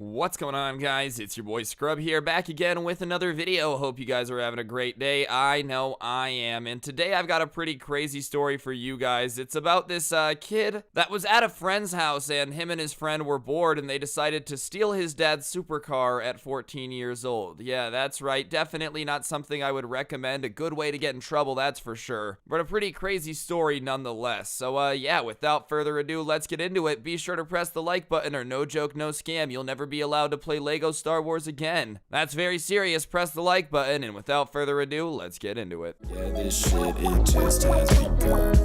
What's going on, guys? It's your boy Scrub here, back again with another video. Hope you guys are having a great day. I know I am, and today I've got a pretty crazy story for you guys. It's about this kid that was at a friend's house, and him and his friend were bored, and they decided to steal his dad's supercar at 14 years old. Yeah, that's right. Definitely not something I would recommend. A good way to get in trouble, that's for sure. But a pretty crazy story nonetheless. So, yeah, without further ado, let's get into it. Be sure to press the like button, or no joke, no scam. You'll never be allowed to play Lego Star Wars again. That's very serious. Press the like button, and without further ado, let's get into it. Yeah, this shit, it just has begun.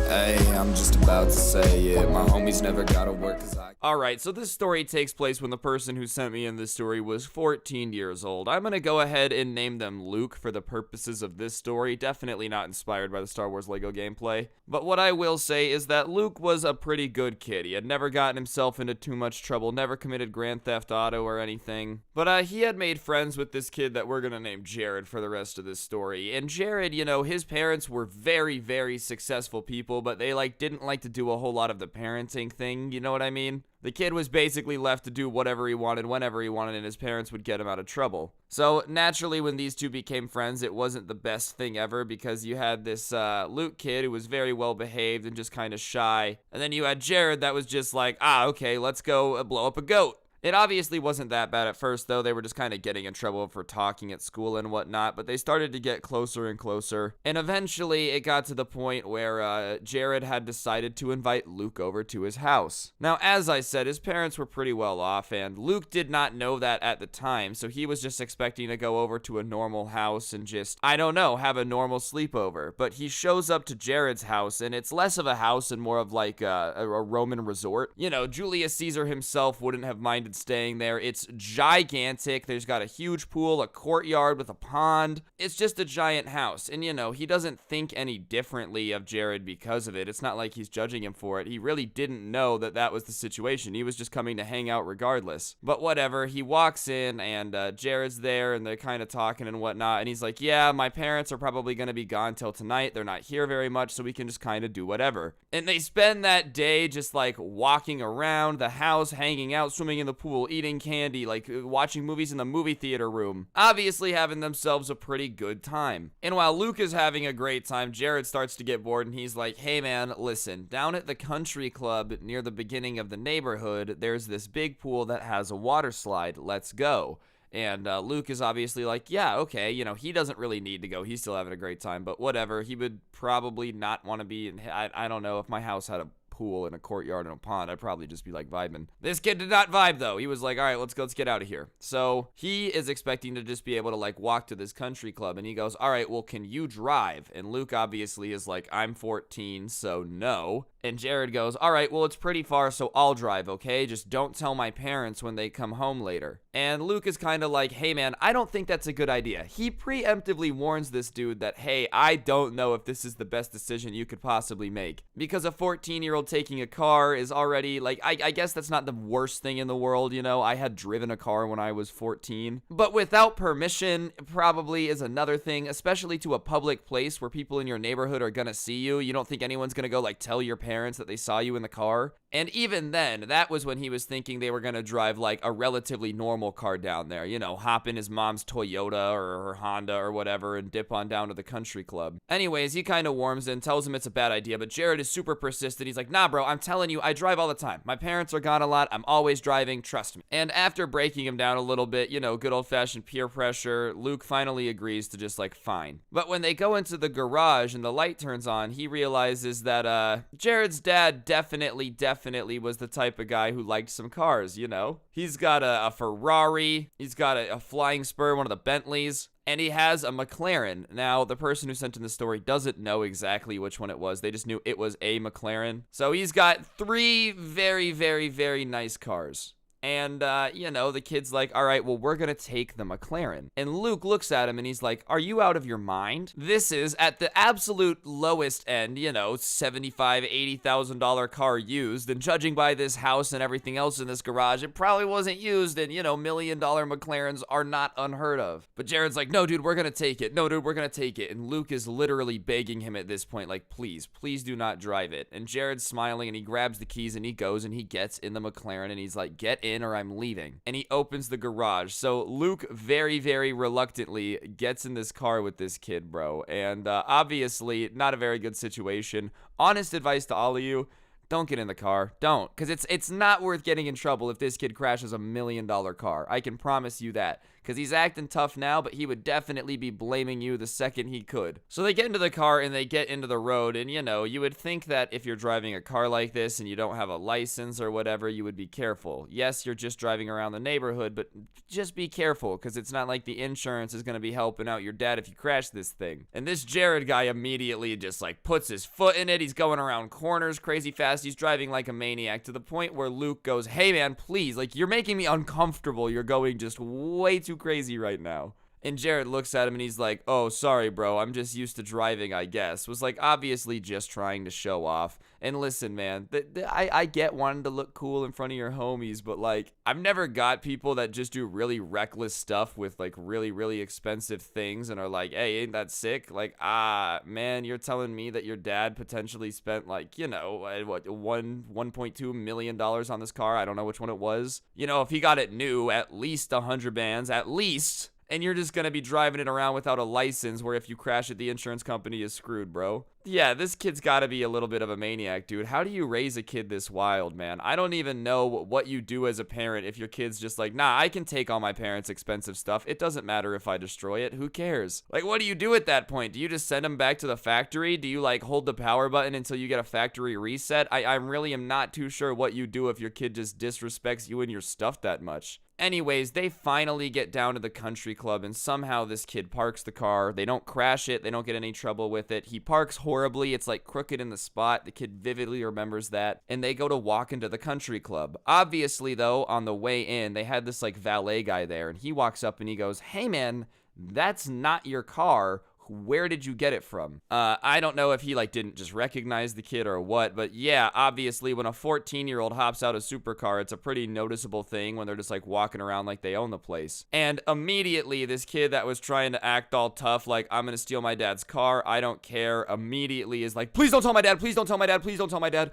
Hey, I'm just about to say it. My homies never gotta work cause I... Alright, so this story takes place when the person who sent me in this story was 14 years old. I'm gonna go ahead and name them Luke for the purposes of this story. Definitely not inspired by the Star Wars Lego gameplay. But what I will say is that Luke was a pretty good kid. He had never gotten himself into too much trouble, never committed Grand Theft Auto or anything. But he had made friends with this kid that we're gonna name Jared for the rest of this story. And Jared, you know, his parents were very, very successful people, but they didn't like to do a whole lot of the parenting thing, you know what I mean? The kid was basically left to do whatever he wanted, whenever he wanted, and his parents would get him out of trouble. So, naturally, when these two became friends, it wasn't the best thing ever, because you had this Luke kid who was very well behaved and just kind of shy, and then you had Jared that was just like, okay, let's go blow up a goat. It obviously wasn't that bad at first, though. They were just kind of getting in trouble for talking at school and whatnot, but they started to get closer and closer. And eventually, it got to the point where Jared had decided to invite Luke over to his house. Now, as I said, his parents were pretty well off, and Luke did not know that at the time, so he was just expecting to go over to a normal house and just, I don't know, have a normal sleepover. But he shows up to Jared's house, and it's less of a house and more of like a Roman resort. You know, Julius Caesar himself wouldn't have minded staying there. It's gigantic. There's got a huge pool, a courtyard with a pond. It's just a giant house. And, you know, he doesn't think any differently of Jared because of it. It's not like he's judging him for it. He really didn't know that that was the situation. He was just coming to hang out regardless. But whatever. He walks in, and Jared's there, and they're kind of talking and whatnot. And he's like, yeah, my parents are probably going to be gone till tonight. They're not here very much, so we can just kind of do whatever. And they spend that day just like walking around the house, hanging out, swimming in the pool, eating candy, like watching movies in the movie theater room, obviously having themselves a pretty good time. And while Luke is having a great time, Jared starts to get bored, and he's like, hey man, listen, down at the country club near the beginning of the neighborhood, there's this big pool that has a water slide. Let's go. And Luke is obviously like, yeah, okay, you know, he doesn't really need to go. He's still having a great time, but whatever. He would probably not want to be in, I don't know, if my house had a pool and a courtyard and a pond, I'd probably just be like vibing. This kid did not vibe though. He was like, all right, let's get out of here. So he is expecting to just be able to like walk to this country club, and he goes, all right, well, can you drive? And Luke obviously is like, I'm 14, so no. And Jared goes, all right, well, it's pretty far, so I'll drive, okay? Just don't tell my parents when they come home later. And Luke is kind of like, hey man, I don't think that's a good idea. He preemptively warns this dude that, hey, I don't know if this is the best decision you could possibly make. Because a 14-year-old taking a car is already, like, I guess that's not the worst thing in the world, you know? I had driven a car when I was 14. But without permission probably is another thing, especially to a public place where people in your neighborhood are gonna see you. You don't think anyone's gonna go, like, tell your parents that they saw you in the car? And even then, that was when he was thinking they were gonna drive, like, a relatively normal car down there. You know, hop in his mom's Toyota or her Honda or whatever and dip on down to the country club. Anyways, he kind of warms in, tells him it's a bad idea, but Jared is super persistent. He's like, nah, bro, I'm telling you, I drive all the time. My parents are gone a lot. I'm always driving. Trust me. And after breaking him down a little bit, you know, good old-fashioned peer pressure, Luke finally agrees to just, like, fine. But when they go into the garage and the light turns on, he realizes that, Jared's dad definitely was the type of guy who liked some cars, you know? He's got a Ferrari, he's got a Flying Spur, one of the Bentleys, and he has a McLaren. Now, the person who sent in the story doesn't know exactly which one it was. They just knew it was a McLaren. So he's got three very, very, very nice cars. And, the kid's like, all right, well, we're going to take the McLaren. And Luke looks at him and he's like, are you out of your mind? This is at the absolute lowest end, $75,000, $80,000 car used. And judging by this house and everything else in this garage, it probably wasn't used. And, $1 million McLarens are not unheard of. But Jared's like, no, dude, we're going to take it. No, dude, we're going to take it. And Luke is literally begging him at this point, like, please do not drive it. And Jared's smiling and he grabs the keys and he goes and he gets in the McLaren and he's like, get in or I'm leaving. And he opens the garage. So Luke very, very reluctantly gets in this car with this kid, bro. And obviously, not a very good situation. Honest advice to all of you. Don't get in the car. Don't. Because it's not worth getting in trouble if this kid crashes $1 million car. I can promise you that. Because he's acting tough now, but he would definitely be blaming you the second he could. So they get into the car and they get into the road. And, you would think that if you're driving a car like this and you don't have a license or whatever, you would be careful. Yes, you're just driving around the neighborhood, but just be careful. Because it's not like the insurance is going to be helping out your dad if you crash this thing. And this Jared guy immediately just puts his foot in it. He's going around corners crazy fast. He's driving like a maniac to the point where Luke goes, hey man, please, you're making me uncomfortable. You're going just way too crazy right now. And Jared looks at him and he's like, oh, sorry, bro. I'm just used to driving, I guess. Was obviously just trying to show off. And listen, man, I get wanting to look cool in front of your homies, but I've never got people that just do really reckless stuff with really, really expensive things and are like, hey, ain't that sick? Man, you're telling me that your dad potentially spent $1.2 million on this car? I don't know which one it was. If he got it new, at least 100 bands, at least. And you're just gonna be driving it around without a license where if you crash it, the insurance company is screwed, bro. Yeah, this kid's gotta be a little bit of a maniac, dude. How do you raise a kid this wild, man? I don't even know what you do as a parent if your kid's just like, nah, I can take all my parents' expensive stuff. It doesn't matter if I destroy it. Who cares? What do you do at that point? Do you just send them back to the factory? Do you, hold the power button until you get a factory reset? I really am not too sure what you do if your kid just disrespects you and your stuff that much. Anyways, they finally get down to the country club and somehow this kid parks the car. They don't crash it. They don't get any trouble with it. He parks horribly. It's crooked in the spot. The kid vividly remembers that. And they go to walk into the country club. Obviously, though, on the way in, they had this valet guy there. And he walks up and he goes, hey, man, that's not your car. Where did you get it from? I don't know if he didn't just recognize the kid or what, but yeah, obviously when a 14-year-old hops out of Supercar, it's a pretty noticeable thing when they're just walking around like they own the place. And immediately this kid that was trying to act all tough, I'm gonna steal my dad's car, I don't care, immediately is please don't tell my dad, please don't tell my dad, please don't tell my dad.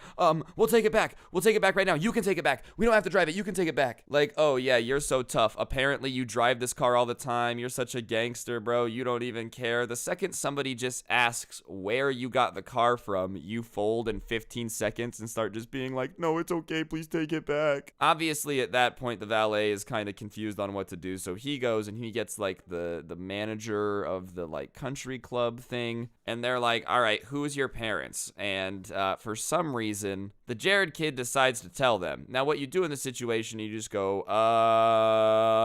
We'll take it back right now. You can take it back. We don't have to drive it. You can take it back. Oh yeah, you're so tough. Apparently you drive this car all the time. You're such a gangster, bro. You don't even care. The second somebody just asks where you got the car from, you fold in 15 seconds and start just being like, no, it's okay, please take it back. Obviously, at that point, the valet is kind of confused on what to do, so he goes and he gets the manager of the country club thing, and they're like, all right, who's your parents? And for some reason, the Jared kid decides to tell them. Now, what you do in this situation, you just go,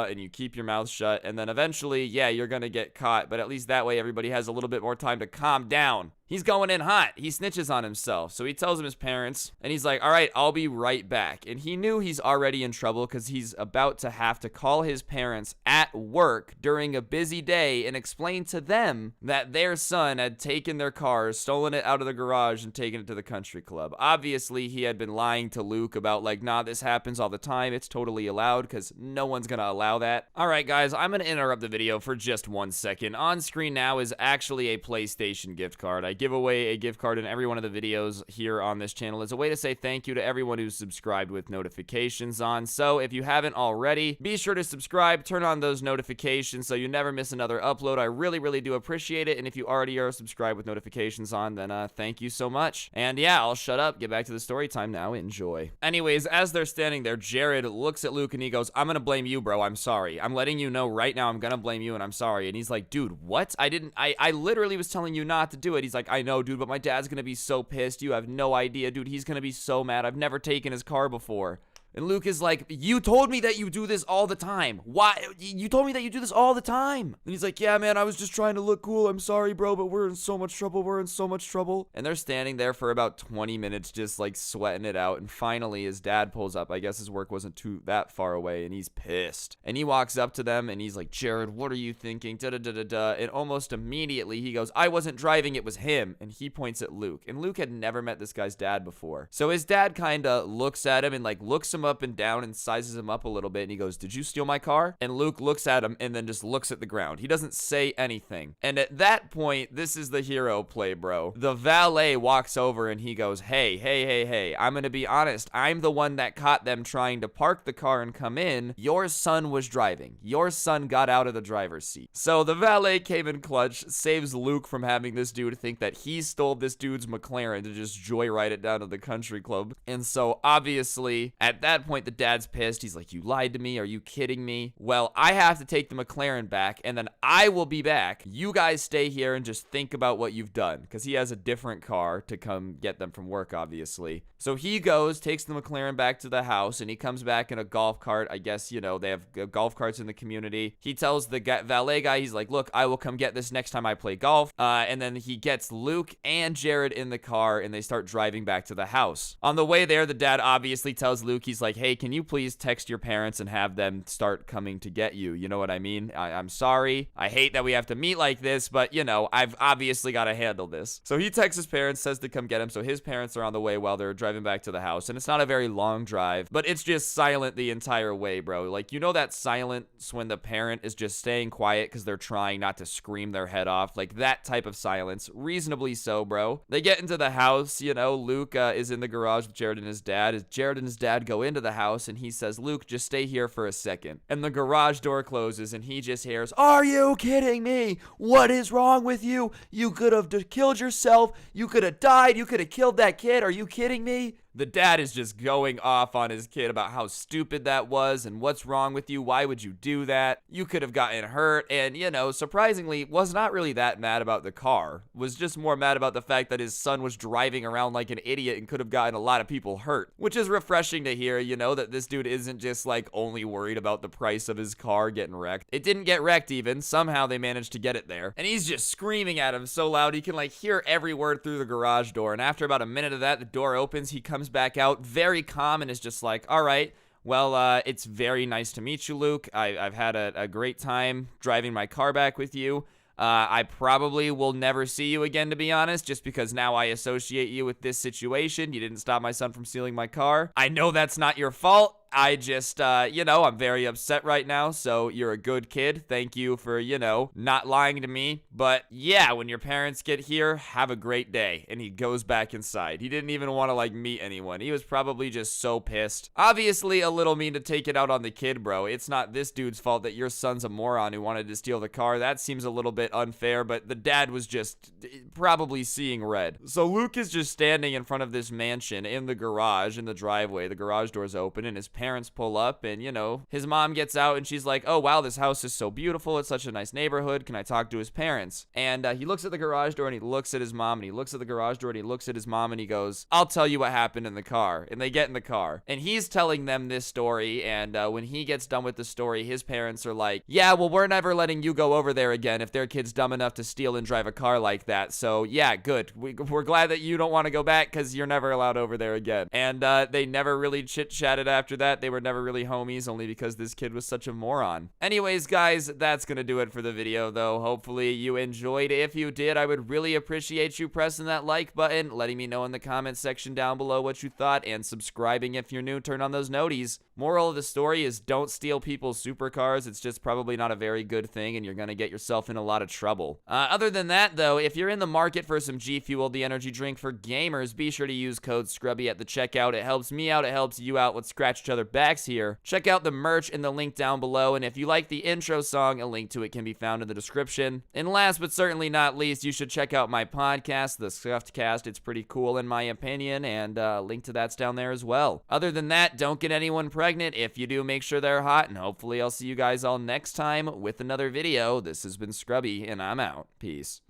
and you keep your mouth shut, and then eventually, yeah, you're gonna get caught, but at least that way everybody has a little bit more time to calm down. He's going in hot. He snitches on himself. So he tells him his parents, and he's like, all right, I'll be right back. And he knew he's already in trouble because he's about to have to call his parents at work during a busy day and explain to them that their son had taken their car, stolen it out of the garage, and taken it to the country club. Obviously, he had been lying to Luke about nah, this happens all the time. It's totally allowed because no one's going to allow that. All right, guys, I'm going to interrupt the video for just 1 second. On screen now is actually a PlayStation gift card. I give away a gift card in every one of the videos here on this channel as a way to say thank you to everyone who's subscribed with notifications on. So if you haven't already, be sure to subscribe, turn on those notifications so you never miss another upload. I really, really do appreciate it. And if you already are subscribed with notifications on, then thank you so much. And yeah, I'll shut up, get back to the story time now. Enjoy. Anyways, as they're standing there, Jared looks at Luke and he goes, I'm gonna blame you, bro. I'm sorry. I'm letting you know right now I'm gonna blame you and I'm sorry. And he's like, dude, what? I literally was telling you not to do it. He's like, I know, dude, but my dad's gonna be so pissed. You have no idea, dude. He's gonna be so mad. I've never taken his car before. And Luke is like, you told me that you do this all the time. Why? You told me that you do this all the time. And he's like, yeah, man, I was just trying to look cool. I'm sorry, bro, but we're in so much trouble. We're in so much trouble. And they're standing there for about 20 minutes just like sweating it out. And finally, his dad pulls up. I guess his work wasn't too that far away, and he's pissed. And he walks up to them, and he's like, Jared, what are you thinking? Da-da-da-da-da. And almost immediately, he goes, I wasn't driving. It was him. And he points at Luke. And Luke had never met this guy's dad before. So his dad kind of looks at him and like looks him up and down and sizes him up a little bit. And he goes, did you steal my car? And Luke looks at him and then just looks at the ground. He doesn't say anything. And at that point, this is the hero play, bro. The valet walks over and he goes, hey, I'm gonna be honest. I'm the one that caught them trying to park the car and come in. Your son was driving. Your son got out of the driver's seat. So the valet came in clutch, saves Luke from having this dude think that he stole this dude's McLaren to just joyride it down to the country club. And so obviously at that point, the dad's pissed. He's like, you lied to me. Are you kidding me? Well, I have to take the McLaren back and then I will be back. You guys stay here and just think about what you've done, because he has a different car to come get them from work, obviously. So he goes, takes the McLaren back to the house, and he comes back in a golf cart. I guess, you know, they have golf carts in the community. He tells the valet guy, he's like, look, I will come get this next time I play golf. And then he gets Luke and Jared in the car, and they start driving back to the house. On the way there, the dad obviously tells Luke, he's like, hey, can you please text your parents and have them start coming to get you? You know what I mean? I'm sorry. I hate that we have to meet like this, but, you know, I've obviously got to handle this. So he texts his parents, says to come get him. So his parents are on the way while they're driving back to the house. And it's not a very long drive, but it's just silent the entire way, bro. Like, you know that silence when the parent is just staying quiet because they're trying not to scream their head off? Like, that type of silence. Reasonably so, bro. They get into the house, you know, Luke is in the garage with Jared and his dad. Jared and his dad go into the house, and he says, Luke, just stay here for a second. And the garage door closes, and he just hears, are you kidding me? What is wrong with you? You could have killed yourself. You could have died. You could have killed that kid. Are you kidding me? The dad is just going off on his kid about how stupid that was and what's wrong with you. Why would you do that? You could have gotten hurt. And, you know, surprisingly, was not really that mad about the car. Was just more mad about the fact that his son was driving around like an idiot and could have gotten a lot of people hurt. Which is refreshing to hear, you know, that this dude isn't just like only worried about the price of his car getting wrecked. It didn't get wrecked even. Somehow they managed to get it there. And he's just screaming at him so loud he can like hear every word through the garage door. And after about a minute of that, the door opens. He comes back out very calm and is just like, all right, well, it's very nice to meet you, Luke. I've had a great time driving my car back with you. I probably will never see you again, to be honest, just because now I associate you with this situation. You didn't stop my son from stealing my car. I know that's not your fault. I just, you know, I'm very upset right now, so you're a good kid. Thank you for, you know, not lying to me. But yeah, when your parents get here, have a great day. And he goes back inside. He didn't even want to, like, meet anyone. He was probably just so pissed. Obviously, a little mean to take it out on the kid, bro. It's not this dude's fault that your son's a moron who wanted to steal the car. That seems a little bit unfair, but the dad was just probably seeing red. So Luke is just standing in front of this mansion in the garage, in the driveway. The garage door's open, and his parents pull up, and, you know, his mom gets out, and she's like, oh, wow, this house is so beautiful. It's such a nice neighborhood. Can I talk to his parents? And he looks at the garage door, and he looks at his mom, and he looks at the garage door, and he looks at his mom, and he goes, I'll tell you what happened in the car. And they get in the car, and he's telling them this story, and when he gets done with the story, his parents are like, yeah, well, we're never letting you go over there again if their kid's dumb enough to steal and drive a car like that. So, yeah, good. We're glad that you don't want to go back because you're never allowed over there again. And they never really chit-chatted after that. They were never really homies, only because this kid was such a moron. Anyways, guys, that's gonna do it for the video, though. Hopefully you enjoyed. If you did, I would really appreciate you pressing that like button, letting me know in the comments section down below what you thought, and subscribing if you're new. Turn on those noties. Moral of the story is don't steal people's supercars. It's just probably not a very good thing, and you're gonna get yourself in a lot of trouble. Other than that, though, if you're in the market for some G Fuel, the energy drink for gamers, be sure to use code SCRUBBY at the checkout. It helps me out. It helps you out. Let's scratch each other backs here. Check out the merch in the link down below, and if you like the intro song, a link to it can be found in the description. And last but certainly not least, you should check out my podcast, The Scuffed Cast. It's pretty cool in my opinion, and link to that's down there as well. Other than that, don't get anyone pregnant. If you do, make sure they're hot, and hopefully I'll see you guys all next time with another video. This has been Scrubby, and I'm out. Peace.